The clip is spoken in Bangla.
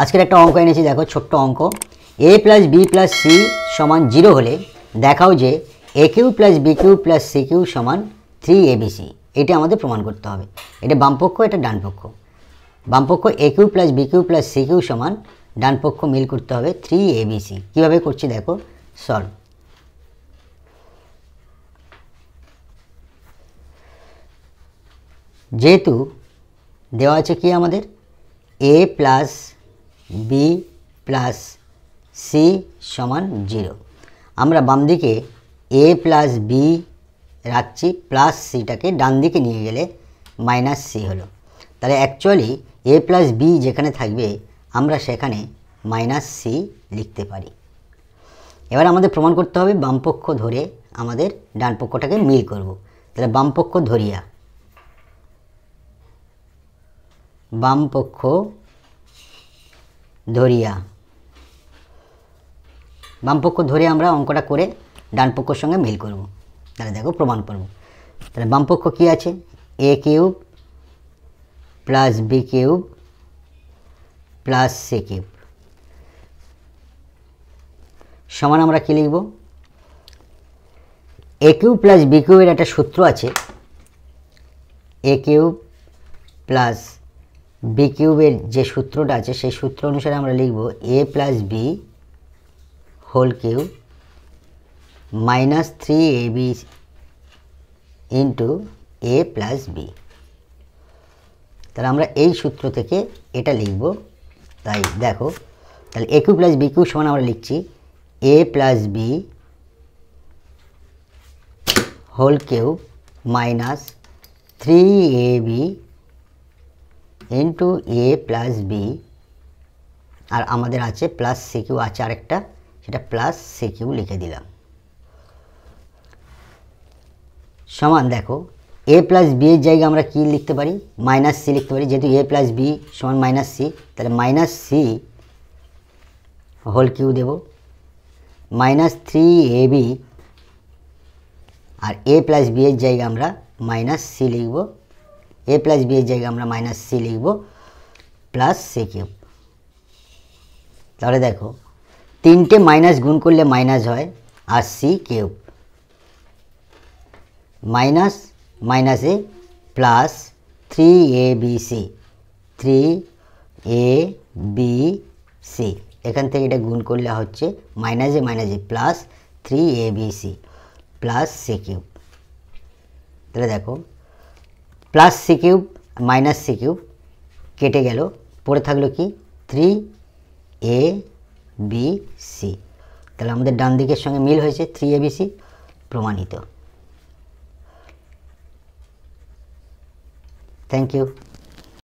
আজকের একটা অঙ্ক এনেছি, দেখো ছোট্ট অঙ্ক। a plus B plus C সমান 0 হলে দেখাও যে a cube plus B cube plus C cube সমান 3abc। এটা আমাদের প্রমাণ করতে হবে। এটা বামপক্ষ, এটা ডানপক্ষ। বামপক্ষ a cube plus B cube plus C cube সমান, ডানপক্ষ মিল করতে হবে 3abc। কীভাবে করছি দেখো, সলভ। যেহেতু দেওয়া আছে কি আমাদের a plus B plus C সমান 0, আমরা বাম দিকে a প্লাস বি রাখছি, প্লাস সিটাকে ডান দিকে নিয়ে গেলে মাইনাস সি হলো। তাহলে অ্যাকচুয়ালি a প্লাস বি যেখানে থাকবে আমরা সেখানে মাইনাস সি লিখতে পারি। এবার আমাদের প্রমাণ করতে হবে বামপক্ষ ধরে আমাদের ডান পক্ষটাকে মিল করব। তাহলে বামপক্ষ ধরিয়া, বামপক্ষ ধরিয়া, বামপক্ষ ধরে আমরা অঙ্কটা করে ডান পক্ষের সঙ্গে মিল করব। তাহলে দেখো প্রমাণ করব। তাহলে বামপক্ষ কী আছে, a cube plus B cube plus C cube সমান আমরা কী লিখব, a কিউব প্লাস বি কিউবের একটা সূত্র আছে, a কিউব প্লাস বি কিউবের যে সূত্রটা আছে সেই সূত্র অনুসারে আমরা লিখব a plus B whole cube minus 3ab into a plus B. তাহলে আমরা এই সূত্র থেকে এটা লিখব। তাই দেখো, তাহলে a cube plus B cube সমান আমরা লিখছি a plus B whole cube minus 3ab into a plus B, আর আমাদের আছে প্লাস সি কিউ আছে আরেকটা, সেটা প্লাস সি কিউ লিখে দিলাম। সমান দেখো a প্লাস বি এর জায়গায় আমরা কি লিখতে পারি, মাইনাস সি লিখতে পারি। যেহেতু a প্লাস বি সমান মাইনাস সি, তাহলে মাইনাস সি হোল কিউ দেব, মাইনাস 3ab, আর a প্লাস বি এর জায়গায় আমরা মাইনাস সি লিখব, a প্লাস বি এর জায়গায় আমরা মাইনাস সি লিখব, প্লাস সি কিউব। তাহলে দেখো তিনটে মাইনাস গুণ করলে মাইনাস হয়, আর সি কিউব মাইনাস মাইনাসে প্লাস 3abc, 3abc, এখান থেকে এটা গুণ করলে হচ্ছে মাইনাসে মাইনাসে plus 3abc plus C cube. তাহলে দেখো plus C cube minus C cube কেটে গেল, পড়ে থাকলো কি 3abc। তাহলে আমাদের ডান দিকের সঙ্গে মিল হয়েছে, 3abc প্রমাণিত। Thank you.